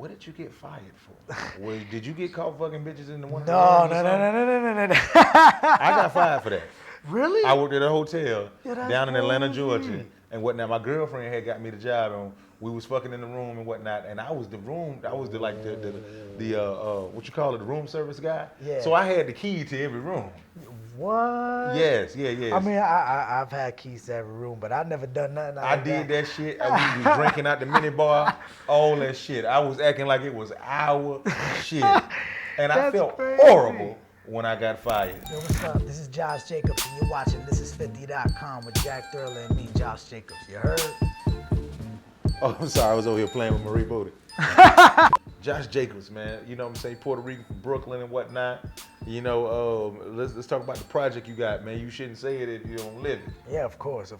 what did you get fired for? Did you get caught fucking bitches in the one? No. I got fired for that. Really? I worked at a hotel Yeah, down in Atlanta, that's Georgia, crazy. and whatnot. My girlfriend had got me the job, and we was fucking in the room and whatnot. And I was the what you call it, the room service guy. Yeah. So I had the key to every room. What? Yes. I mean, I've had keys to every room, but I've never done nothing like I did that shit. We was drinking out the mini bar, all that shit. I was acting like it was our shit, and I That's felt crazy. horrible when I got fired. Yo, what's up? This is Josh Jacobs, and you're watching Thisis50.com with Jack Thriller and me, Josh Jacobs. You heard? Oh, I'm sorry. I was over here playing with Marie Booty. Josh Jacobs, man. You know what I'm saying? Puerto Rican from Brooklyn and whatnot. You know, let's talk about the project you got, man. You shouldn't say it if you don't live it. Yeah, of course.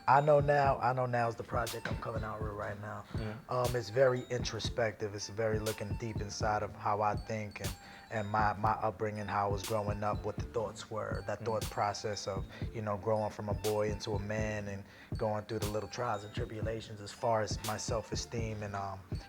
I know now is the project I'm coming out with right now. Mm-hmm. It's very introspective. It's very looking deep inside of how I think and my upbringing, how I was growing up, what the thoughts were, that thought process of, you know, growing from a boy into a man and going through the little trials and tribulations as far as my self-esteem and,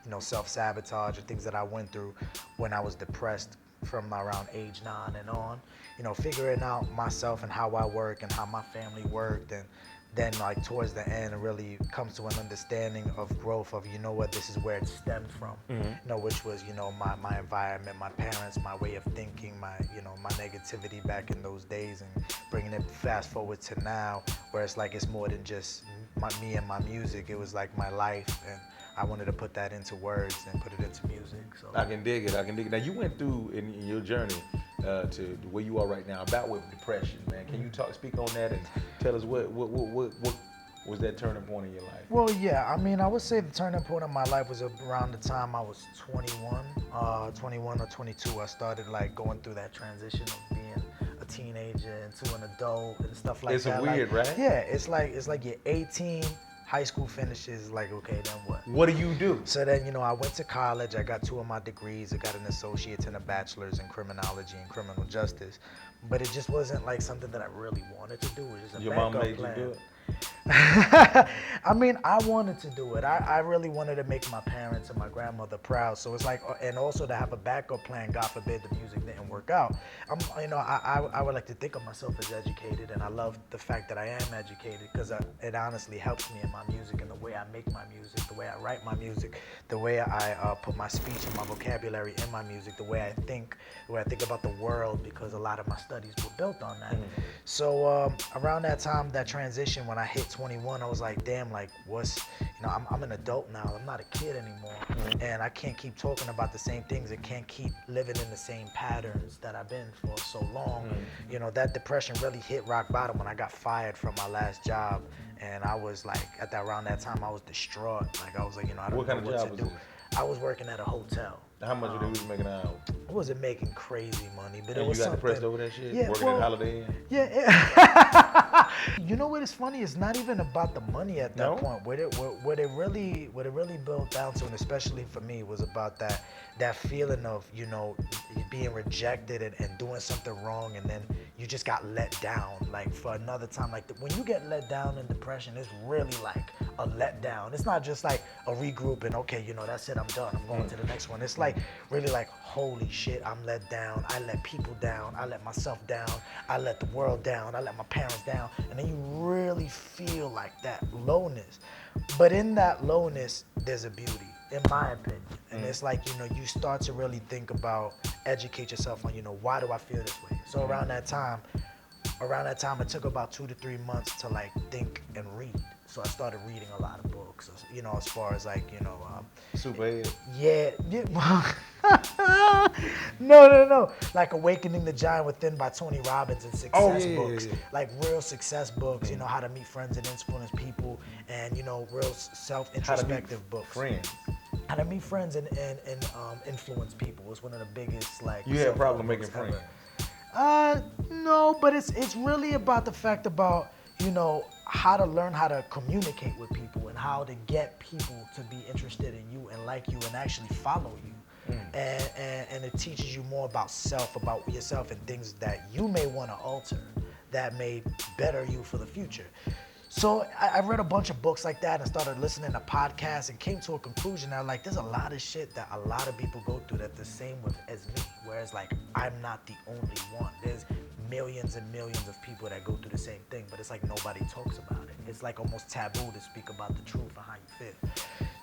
you know, self-sabotage and things that I went through when I was depressed from around age 9 and on. You know, figuring out myself and how I work and how my family worked, and then like towards the end it really comes to an understanding of growth of, you know what, this is where it stemmed from. You know, which was, you know, my environment, my parents, my way of thinking, my, you know, my negativity back in those days, and bringing it fast forward to now where it's like it's more than just me and my music. It was like my life, and I wanted to put that into words and put it into music. So I can dig it. Now you went through in your journey to where you are right now about with depression, man. Can you speak on that and tell us what was that turning point in your life? Well, yeah, I mean, I would say the turning point of my life was around the time I was 21 or 22. I started like going through that transition of being a teenager into an adult and stuff like that. It's weird, like, right? Yeah, it's like you're 18. High school finishes, like, okay, then what? What do you do? So then, you know, I went to college. I got 2 of my degrees. I got an associate's and a bachelor's in criminology and criminal justice. But it just wasn't like something that I really wanted to do. It was just a Your backup mom made plan. you do it? I mean, I wanted to do it. I really wanted to make my parents and my grandmother proud. So it's like, and also to have a backup plan. God forbid the music didn't work out. You know, I would like to think of myself as educated, and I love the fact that I am educated because it honestly helps me in my music and the way I make my music, the way I write my music, the way I put my speech and my vocabulary in my music, the way I think about the world, because a lot of my studies were built on that. So around that time, that transition, when I hit 21, I was like, damn, like what's, you know, I'm an adult now. I'm not a kid anymore. And I can't keep talking about the same things. I can't keep living in the same patterns that I've been for so long. You know, that depression really hit rock bottom when I got fired from my last job. And I was like, around that time, I was distraught. Like, I was like, you know, I don't know what to do. I was working at a hotel. How much were you making an hour? I wasn't making crazy money, but And it was you got something. depressed over that shit? Yeah, Working at Holiday Inn? Yeah. You know what is funny? It's not even about the money at that point. What it really boiled down to, and especially for me, was about that feeling of, you know, being rejected and doing something wrong, and then you just got let down. Like for another time, like when you get let down in depression, it's really like a letdown. It's not just like a regrouping. Okay, you know, that's it. I'm done. I'm going to the next one. It's like really like, holy shit, I'm let down. I let people down. I let myself down. I let the world down. I let my parents down. And then you really feel like that lowness. But in that lowness, there's a beauty, in my opinion. And it's like, you know, you start to really think about, educate yourself on, you know, why do I feel this way? So around that time, it took about 2 to 3 months to like think and read. So I started reading a lot of books, you know, as far as like, you know, Superhead? Yeah. No. Like Awakening the Giant Within by Tony Robbins, and success books. Yeah. Like real success books, you know, how to meet friends and influence people, and, you know, real self-introspective books. Friends. How to meet friends and influence people was one of the biggest, like. You had a problem making friends? No, but it's really about the fact about, you know, how to learn how to communicate with people and how to get people to be interested in you and like you and actually follow you. And it teaches you more about yourself and things that you may want to alter that may better you for the future. So I read a bunch of books like that and started listening to podcasts and came to a conclusion that like there's a lot of shit that a lot of people go through that's the same with as me. Whereas like I'm not the only one. There's millions and millions of people that go through the same thing, but it's like nobody talks about it. It's like almost taboo to speak about the truth and how you feel.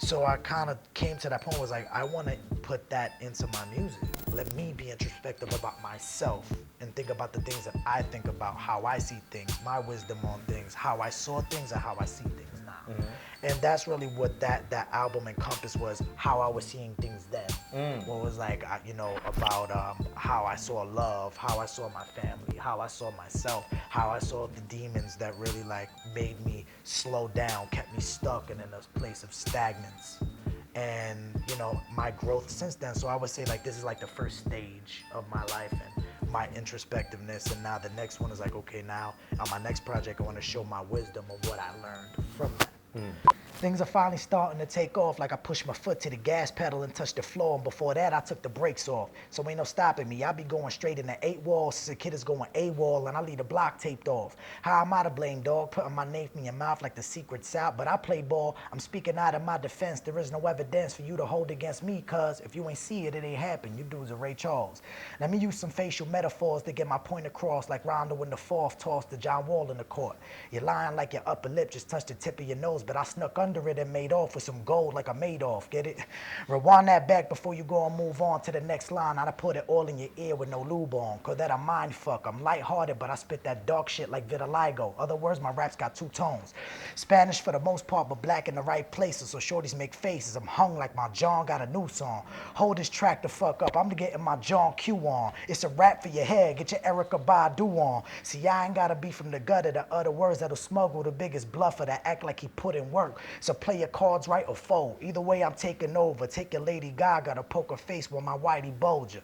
So I kind of came to that point was like I want to put that into my music. Let me be introspective about myself and think about the things that I think about, how I see things, my wisdom on things, how I saw things and how I see things now. And that's really what that album encompassed was how I was seeing things then. What was like, about how I saw love, how I saw my family, how I saw myself, how I saw the demons that really like made me slow down, kept me stuck and in a place of stagnance. And my growth since then. So I would say like this is like the first stage of my life and my introspectiveness, and now the next one is like, okay, now on my next project I want to show my wisdom of what I learned from that. Things are finally starting to take off. Like I pushed my foot to the gas pedal and touched the floor, and before that I took the brakes off. So ain't no stopping me. I be going straight into 8 walls since the kid is going AWOL, and I leave the block taped off. How am I to blame, dog? Putting my name in your mouth like the secret South, but I play ball. I'm speaking out of my defense. There is no evidence for you to hold against me, cause if you ain't see it, it ain't happen. You dudes are Ray Charles. Let me use some facial metaphors to get my point across, like Rondo in the fourth tossed to John Wall in the court. You're lying like your upper lip just touched the tip of your nose, but I snuck under it and made off with some gold like I made off, get it? Rewind that back before you go and move on to the next line. I'd put it all in your ear with no lube on, cause that a mind fuck. I'm lighthearted, but I spit that dark shit like vitiligo. Other words, my raps got 2 tones. Spanish for the most part, but black in the right places, so shorties make faces. I'm hung like my John got a new song. Hold this track the fuck up, I'm getting my John Q on. It's a rap for your head, get your Erica Badu on. See, I ain't gotta be from the gutter to utter words that'll smuggle the biggest bluffer that act like he put in work. So play your cards right or fold. Either way, I'm taking over. Take your Lady Gaga to poker face with my whitey bulger.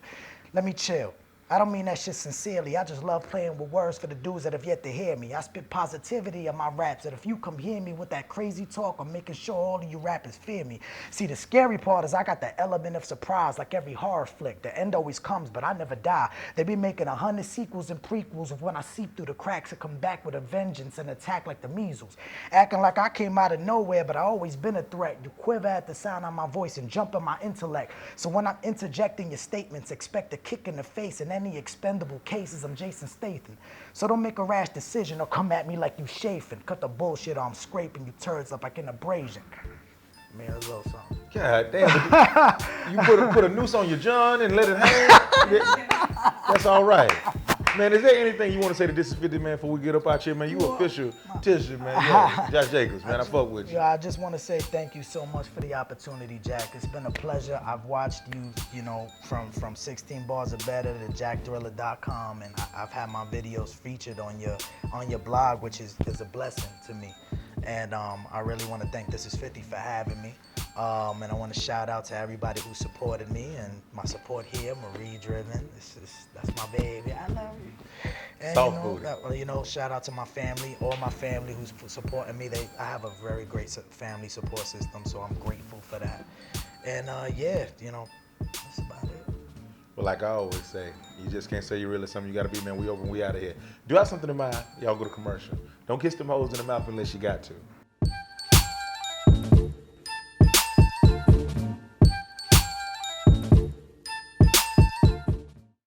Let me chill. I don't mean that shit sincerely. I just love playing with words for the dudes that have yet to hear me. I spit positivity in my raps that if you come hear me with that crazy talk, I'm making sure all of you rappers fear me. See, the scary part is I got the element of surprise like every horror flick. The end always comes, but I never die. They be making 100 sequels and prequels of when I seep through the cracks and come back with a vengeance and attack like the measles. Acting like I came out of nowhere, but I always been a threat. You quiver at the sound of my voice and jump in my intellect. So when I'm interjecting your statements, expect a kick in the face and any expendable cases. I'm Jason Statham. So don't make a rash decision or come at me like you chafing. Cut the bullshit or I'm scraping you turds up like an abrasion. Man, a little something. God damn. You put a noose on your John and let it hang? That's all right. Man, is there anything you want to say to Thisis50, man, before we get up out here, man? You official tissue, man. Yeah, Josh Jacobs, man. I fuck with you. Yeah, I just want to say thank you so much for the opportunity, Jack. It's been a pleasure. I've watched you, from 16 Bars or Better to jackthriller.com, and I've had my videos featured on your blog, which is a blessing to me. And I really want to thank Thisis50 for having me. And I want to shout out to everybody who supported me and my support here, Marie Driven. That's my baby. I love you. And shout out to my family, all my family who's supporting me. I have a very great family support system, so I'm grateful for that. And that's about it. Well, like I always say, you just can't say you're really something. You got to be, man. We over and we out of here. Do I have something in mind? Y'all go to commercial. Don't kiss them hoes in the mouth unless you got to.